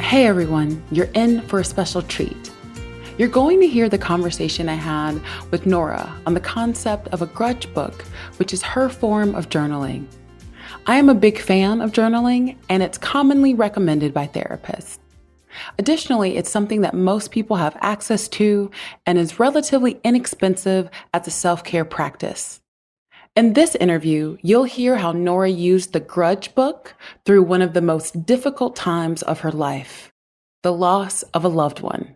Hey everyone, you're in for a special treat. You're going to hear the conversation I had with Nora on the concept of a grudge book, which is her form of journaling. I am a big fan of journaling, and it's commonly recommended by therapists. Additionally, it's something that most people have access to and is relatively inexpensive as a self-care practice. In this interview, you'll hear how Nora used the Grudge book through one of the most difficult times of her life, the loss of a loved one.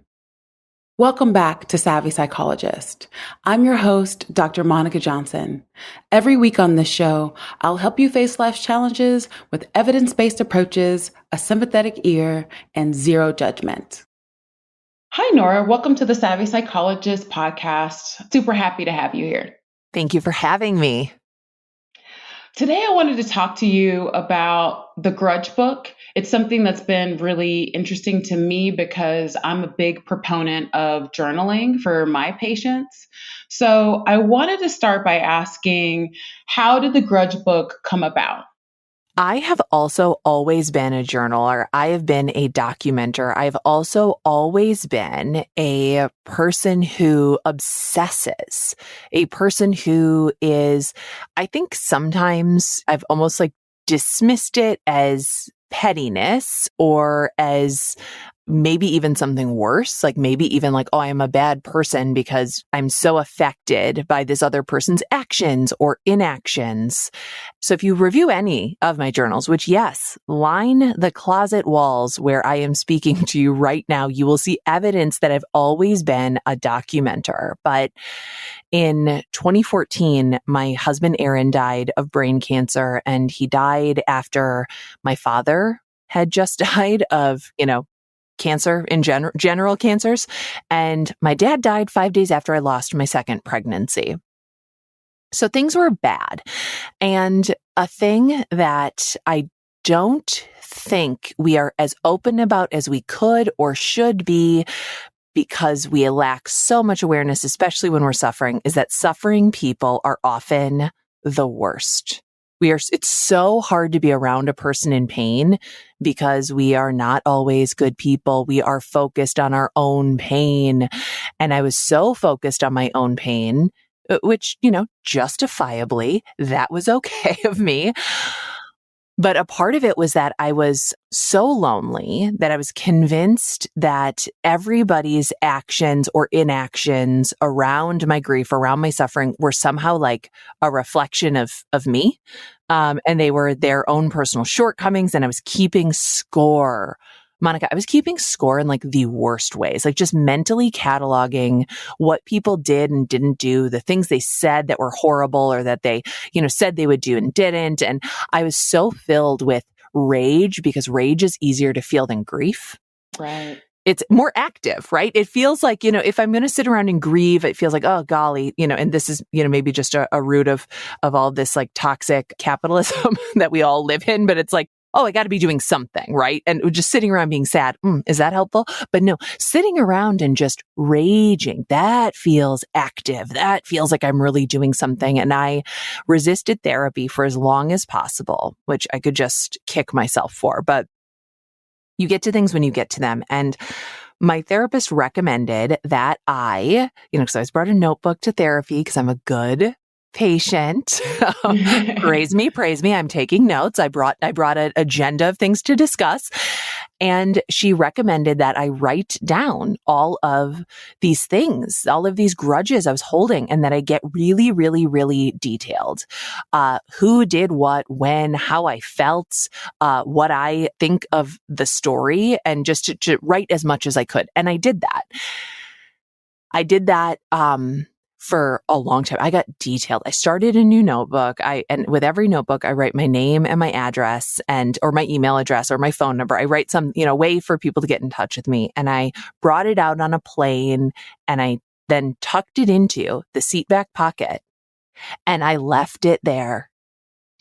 Welcome back to Savvy Psychologist. I'm your host, Dr. Monica Johnson. Every week on this show, I'll help you face life's challenges with evidence-based approaches, a sympathetic ear, and zero judgment. Hi, Nora. Welcome to the Savvy Psychologist podcast. Super happy to have you here. Thank you for having me. Today, I wanted to talk to you about the Grudge book. It's something that's been really interesting to me because I'm a big proponent of journaling for my patients. So I wanted to start by asking, how did the Grudge book come about? I have also always been a journaler. I have been a documenter. I've also always been a person who obsesses, a person who is, I think sometimes I've almost dismissed it as pettiness or as maybe even something worse, maybe even oh, I'm a bad person because I'm so affected by this other person's actions or inactions. So if you review any of my journals, which yes, line the closet walls where I am speaking to you right now, you will see evidence that I've always been a documenter. But in 2014, my husband Aaron died of brain cancer, and he died after my father had just died of, cancer in general cancers. And my dad died 5 days after I lost my second pregnancy. So things were bad. And a thing that I don't think we are as open about as we could or should be, because we lack so much awareness, especially when we're suffering, is that suffering people are often the worst. It's so hard to be around a person in pain because we are not always good people. We are focused on our own pain. And I was so focused on my own pain, which, justifiably, that was okay of me. But a part of it was that I was so lonely that I was convinced that everybody's actions or inactions around my grief, around my suffering, were somehow a reflection of me. And they were their own personal shortcomings. And I was keeping score. Monica, I was keeping score in the worst ways, just mentally cataloging what people did and didn't do, the things they said that were horrible or that they, said they would do and didn't. And I was so filled with rage because rage is easier to feel than grief. Right. It's more active, right? It feels like, if I'm going to sit around and grieve, it feels like, oh, golly, and this is, maybe just a root of all this toxic capitalism that we all live in. But it's oh, I got to be doing something, right? And just sitting around being sad, is that helpful? But no, sitting around and just raging, that feels active. That feels like I'm really doing something. And I resisted therapy for as long as possible, which I could just kick myself for. But you get to things when you get to them. And my therapist recommended that because I was brought a notebook to therapy because I'm a good patient. Praise me. I'm taking notes. I brought an agenda of things to discuss. And she recommended that I write down all of these things, all of these grudges I was holding, and that I get really, really, really detailed. Who did what, when, how I felt, what I think of the story, and just to write as much as I could. And I did that. For a long time. I got detailed. I started a new notebook. And with every notebook, I write my name and my address or my email address or my phone number. I write some, way for people to get in touch with me. And I brought it out on a plane, and I then tucked it into the seat back pocket, and I left it there.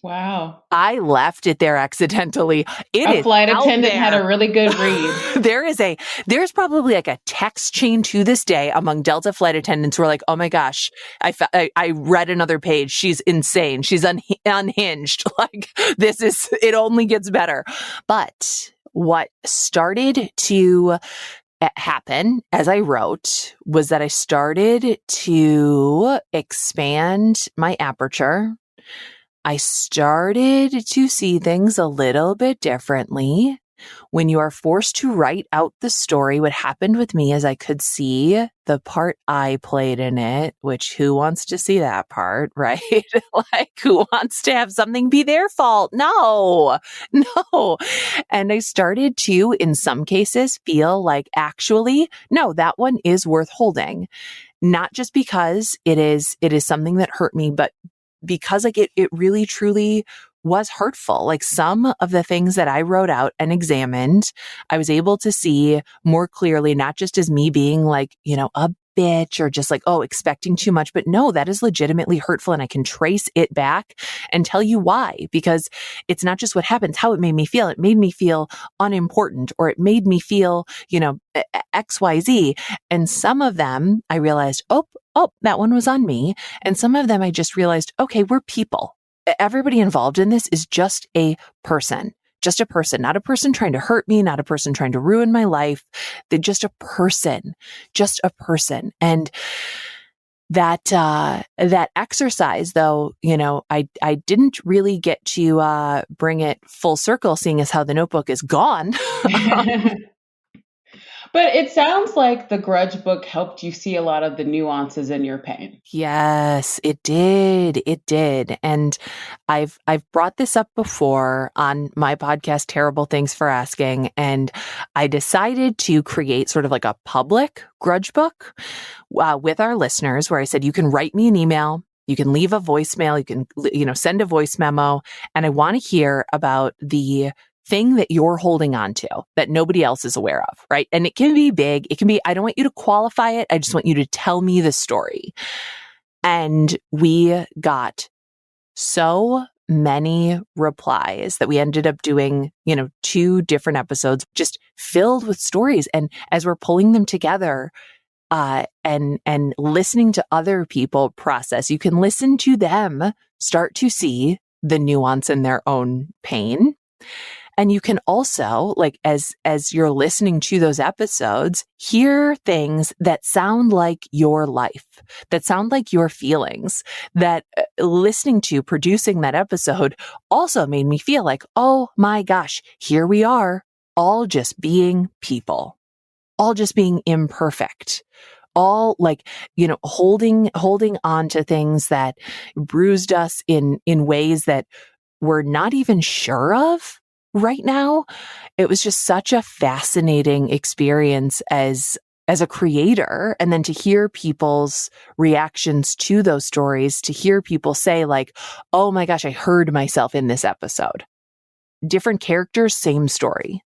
Wow. I left it there accidentally. A flight attendant had a really good read. There's probably a text chain to this day among Delta flight attendants who are oh my gosh, I read another page. She's insane. She's unhinged. It only gets better. But what started to happen as I wrote was that I started to expand my aperture. I started to see things a little bit differently. When you are forced to write out the story, what happened with me is I could see the part I played in it, which who wants to see that part, right? Like, who wants to have something be their fault? No, no. And I started to, in some cases, feel like actually, no, that one is worth holding. Not just because it is something that hurt me, but because like it really truly was hurtful. Like some of the things that I wrote out and examined, I was able to see more clearly, not just as me being like, a bitch or just like, oh, expecting too much, but no, that is legitimately hurtful. And I can trace it back and tell you why, because it's not just what happens, how it made me feel. It made me feel unimportant, or it made me feel, XYZ. And some of them I realized, oh, that one was on me. And some of them I just realized, okay, we're people. Everybody involved in this is just a person, not a person trying to hurt me, not a person trying to ruin my life. They're just a person. And that exercise though, I didn't really get to, bring it full circle, seeing as how the notebook is gone. But it sounds like the Grudge book helped you see a lot of the nuances in your pain. Yes, it did. It did. And I've brought this up before on my podcast, Terrible Things for Asking. And I decided to create sort of like a public Grudge book with our listeners, where I said, you can write me an email, you can leave a voicemail, you can, send a voice memo. And I want to hear about the thing that you're holding on to that nobody else is aware of, right? And it can be big. It can be, I don't want you to qualify it. I just want you to tell me the story. And we got so many replies that we ended up doing, 2 different episodes just filled with stories. And as we're pulling them together, and listening to other people process, you can listen to them start to see the nuance in their own pain. And you can also, like, as you're listening to those episodes, hear things that sound like your life, that sound like your feelings, that listening to, producing that episode also made me feel like, oh my gosh, here we are, all just being people, all just being imperfect, all like, holding on to things that bruised us in ways that we're not even sure of right now. It was just such a fascinating experience as a creator. And then to hear people's reactions to those stories, to hear people say like, oh my gosh, I heard myself in this episode. Different characters, same story.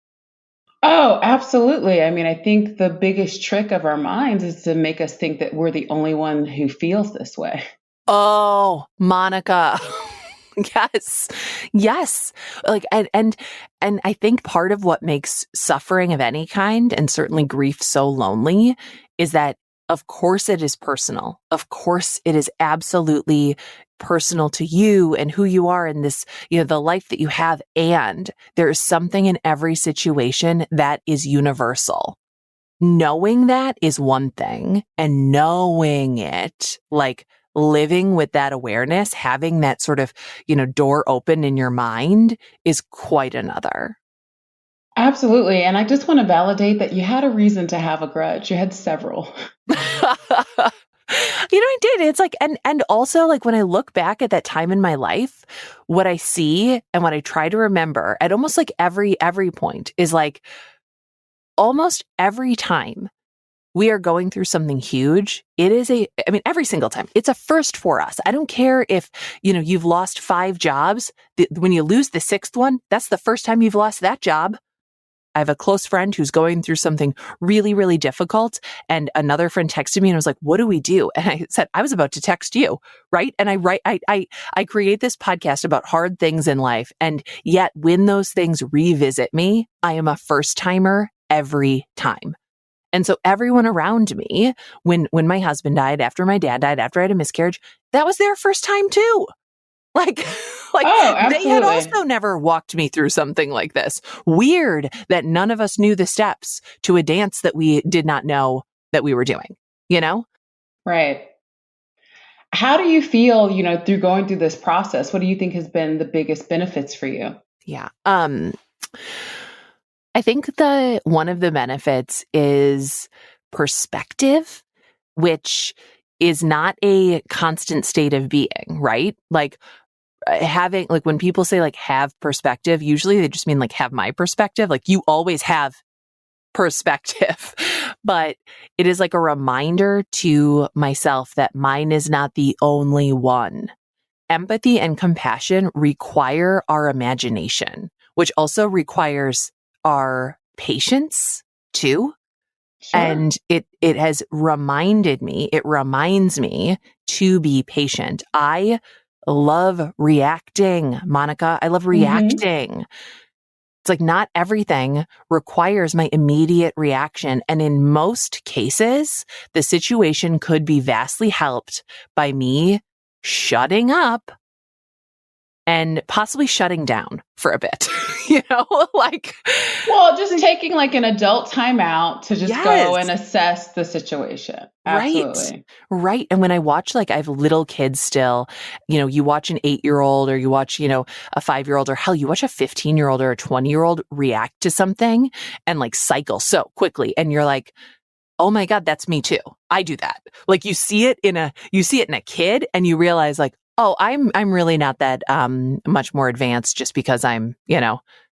Oh, absolutely. I mean, I think the biggest trick of our minds is to make us think that we're the only one who feels this way. Oh, Monica. Yes. Like, and I think part of what makes suffering of any kind, and certainly grief, so lonely is that, of course, it is personal. Of course, it is absolutely personal to you and who you are in this, the life that you have. And there is something in every situation that is universal. Knowing that is one thing, and knowing it, like, living with that awareness, having that sort of, door open in your mind is quite another. Absolutely. And I just want to validate that you had a reason to have a grudge. You had several. I did. It's like, and also like when I look back at that time in my life, what I see and what I try to remember at almost like every point is like, almost every time we are going through something huge, every single time, it's a first for us. I don't care if, you've lost 5 jobs. When you lose the 6th one, that's the first time you've lost that job. I have a close friend who's going through something really, really difficult. And another friend texted me and was like, what do we do? And I said, I was about to text you, right? And I create this podcast about hard things in life. And yet when those things revisit me, I am a first timer every time. And so everyone around me, when my husband died, after my dad died, after I had a miscarriage, that was their first time too. Like, like Oh, they had absolutely. also never walked me through something like this. Weird that none of us knew the steps to a dance that we did not know that we were doing, you know? Right. How do you feel, through going through this process? What do you think has been the biggest benefits for you? Yeah. I think one of the benefits is perspective, which is not a constant state of being, right? Like having, like when people say like have perspective, usually they just mean like have my perspective. Like you always have perspective, but it is like a reminder to myself that mine is not the only one. Empathy and compassion require our imagination, which also requires our patience too. Sure. And it has reminded me, it reminds me to be patient. I love reacting, Monica. I love Hmm. reacting. It's like not everything requires my immediate reaction. And in most cases, the situation could be vastly helped by me shutting up and possibly shutting down for a bit, like, Well, just taking like an adult timeout to just go and yes. assess the situation. Right. Absolutely. Right. And when I watch, like, I have little kids still, you watch an 8-year-old or you watch, a 5-year-old or hell, you watch a 15-year-old or a 20-year-old react to something and like cycle so quickly. And you're like, oh my God, that's me too. I do that. Like you see it in a kid and you realize like, oh, I'm really not that, much more advanced just because I'm,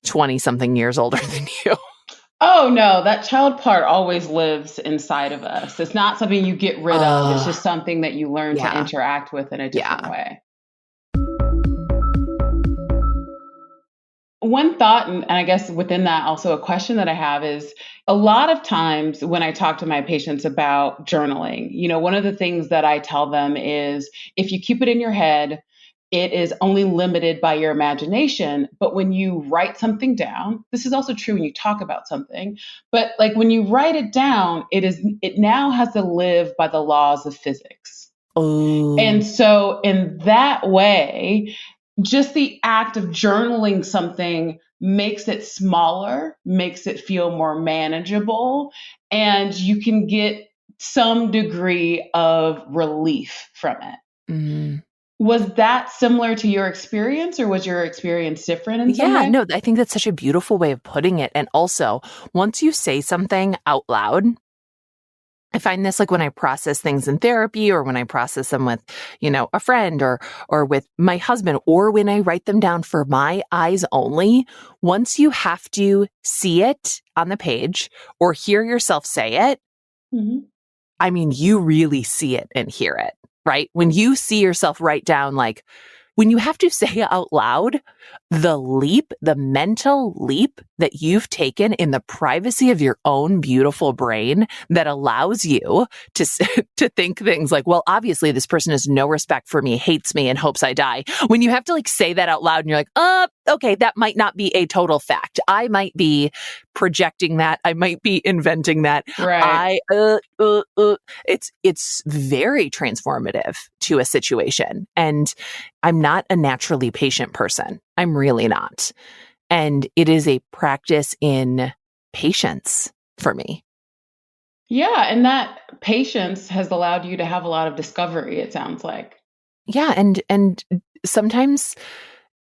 20 something years older than you. Oh, no, that child part always lives inside of us. It's not something you get rid of. It's Uh, just something that you learn to yeah. interact with in a different Yeah. way. One thought, and I guess within that, also a question that I have is a lot of times when I talk to my patients about journaling, one of the things that I tell them is if you keep it in your head, it is only limited by your imagination. But when you write something down, this is also true when you talk about something, but like when you write it down, it now has to live by the laws of physics. Oh. And so, in that way, just the act of journaling something makes it smaller, makes it feel more manageable, and you can get some degree of relief from it. Mm. Was that similar to your experience, or was your experience different in some Yeah, way? no, I think that's such a beautiful way of putting it. And also, once you say something out loud, I find this like when I process things in therapy or when I process them with, a friend or with my husband or when I write them down for my eyes only, once you have to see it on the page or hear yourself say it, Mhm. I mean, you really see it and hear it, right? When you see yourself write down, like, when you have to say it out loud, the mental leap that you've taken in the privacy of your own beautiful brain that allows you to, to think things like, well, obviously this person has no respect for me, hates me, and hopes I die. When you have to like say that out loud and you're like, okay, that might not be a total fact. I might be projecting that. I might be inventing that. Right. I, it's very transformative to a situation. And I'm not a naturally patient person. I'm really not. And it is a practice in patience for me. Yeah, and that patience has allowed you to have a lot of discovery, it sounds like. Yeah. And sometimes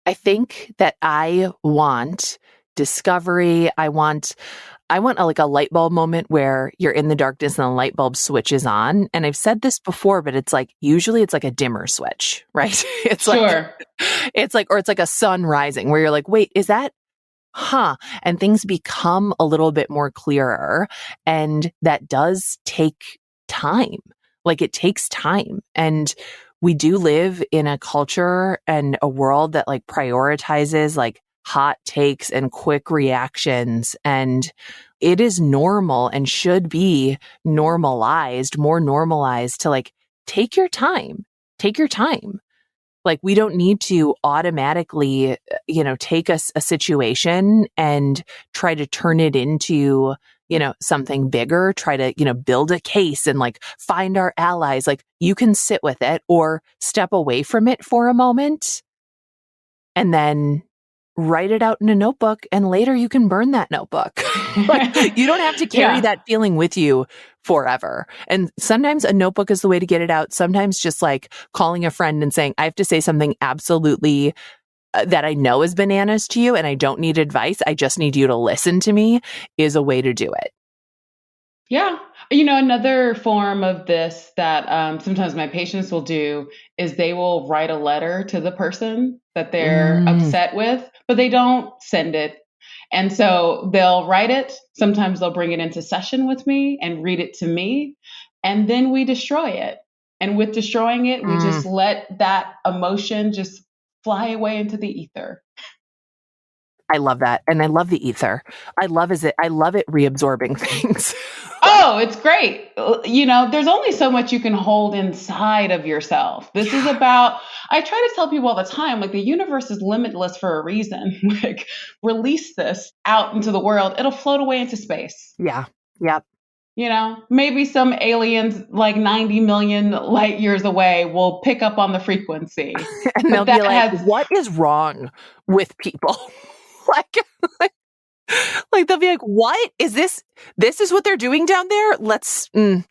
I think that I want discovery. I want like a light bulb moment where you're in the darkness and the light bulb switches on. And I've said this before, but it's like, usually it's like a dimmer switch, right? Sure. Or it's like a sun rising where you're like, wait, is that, and things become a little bit more clearer. And that does take time. Like it takes time. And we do live in a culture and a world that like prioritizes like hot takes and quick reactions. And it is normal and should be normalized, more normalized to like take your time, take your time. Like we don't need to automatically, take a situation and try to turn it into, something bigger, try to, build a case and like find our allies. Like you can sit with it or step away from it for a moment and then write it out in a notebook, and later you can burn that notebook. Like, you don't have to carry that feeling with you forever. And sometimes a notebook is the way to get it out. Sometimes just like calling a friend and saying, I have to say something absolutely that I know is bananas to you and I don't need advice. I just need you to listen to me is a way to do it. Yeah. Another form of this that sometimes my patients will do is they will write a letter to the person that they're upset with, but they don't send it. And so they'll write it. Sometimes they'll bring it into session with me and read it to me. And then we destroy it. And with destroying it, we just let that emotion just fly away into the ether. I love that. And I love the ether. I love it reabsorbing things. Oh, it's great. There's only so much you can hold inside of yourself. This is about, I try to tell people all the time, like the universe is limitless for a reason. Like release this out into the world. It'll float away into space. Yeah. Yep. Maybe some aliens like 90 million light years away will pick up on the frequency. And they'll be like, what is wrong with people? Like they'll be like, what is this? This is what they're doing down there? Let's those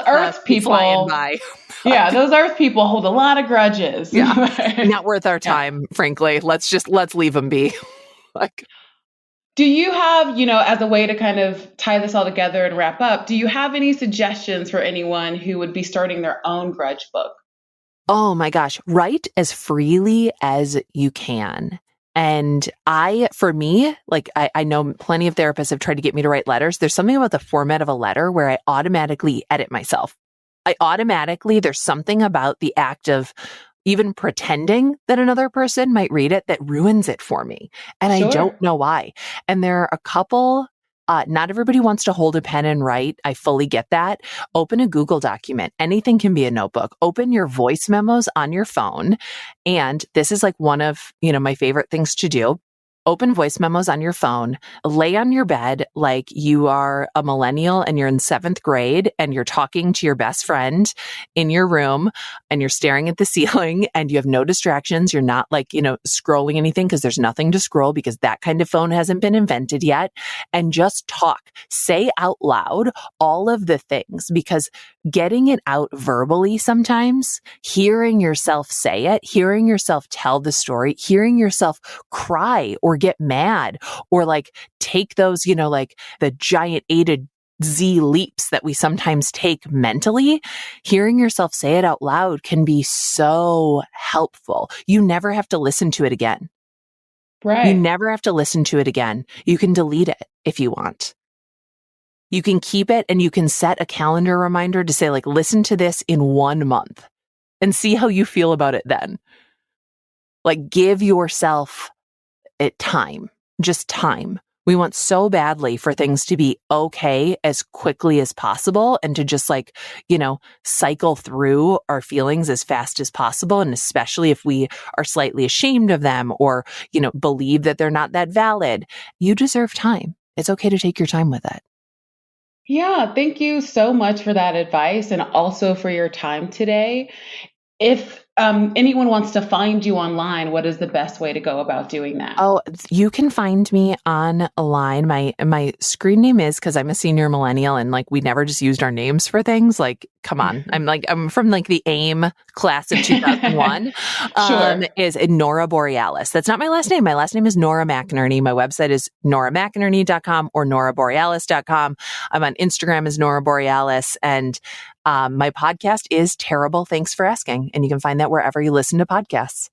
Earth people flying by. Those Earth people hold a lot of grudges. Yeah. Not worth our time, frankly. Let's leave them be. Do you have, as a way to kind of tie this all together and wrap up, do you have any suggestions for anyone who would be starting their own grudge book? Oh my gosh, write as freely as you can. And for me, I know plenty of therapists have tried to get me to write letters. There's something about the format of a letter where I automatically edit myself. There's something about the act of even pretending that another person might read it that ruins it for me. And I don't know why. And there are a couple, not everybody wants to hold a pen and write. I fully get that. Open a Google document. Anything can be a notebook. Open your voice memos on your phone. And this is like one of, my favorite things to do. Open voice memos on your phone, lay on your bed like you are a millennial and you're in 7th grade and you're talking to your best friend in your room and you're staring at the ceiling and you have no distractions. You're not scrolling anything because there's nothing to scroll because that kind of phone hasn't been invented yet. And just talk, say out loud all of the things, because getting it out verbally sometimes, hearing yourself say it, hearing yourself tell the story, hearing yourself cry or get mad or take those, the giant A to Z leaps that we sometimes take mentally, hearing yourself say it out loud can be so helpful. You never have to listen to it again. Right. You never have to listen to it again. You can delete it if you want. You can keep it and you can set a calendar reminder to say listen to this in 1 month and see how you feel about it then. Give yourself time, just time. We want so badly for things to be okay as quickly as possible and to just cycle through our feelings as fast as possible. And especially if we are slightly ashamed of them or, believe that they're not that valid, you deserve time. It's okay to take your time with it. Yeah, thank you so much for that advice and also for your time today. If anyone wants to find you online, what is the best way to go about doing that? Oh, you can find me online. My screen name is, because I'm a senior millennial and we never just used our names for things. Come on. I'm from the AIM class of 2001. Is Nora Borealis. That's not my last name. My last name is Nora McInerny. My website is noramcinerny.com or noraborealis.com. I'm on Instagram as Nora Borealis, and my podcast is Terrible Thanks for Asking, and you can find that wherever you listen to podcasts.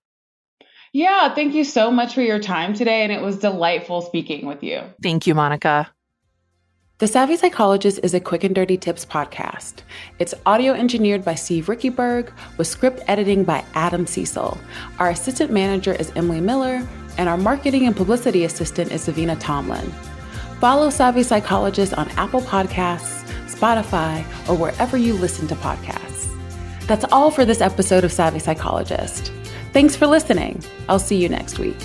Yeah, thank you so much for your time today, and it was delightful speaking with you. Thank you, Monica. The Savvy Psychologist is a quick and dirty tips podcast. It's audio engineered by Steve Rickyberg with script editing by Adam Cecil. Our assistant manager is Emily Miller, and our marketing and publicity assistant is Savina Tomlin. Follow Savvy Psychologist on Apple Podcasts, Spotify, or wherever you listen to podcasts. That's all for this episode of Savvy Psychologist. Thanks for listening. I'll see you next week.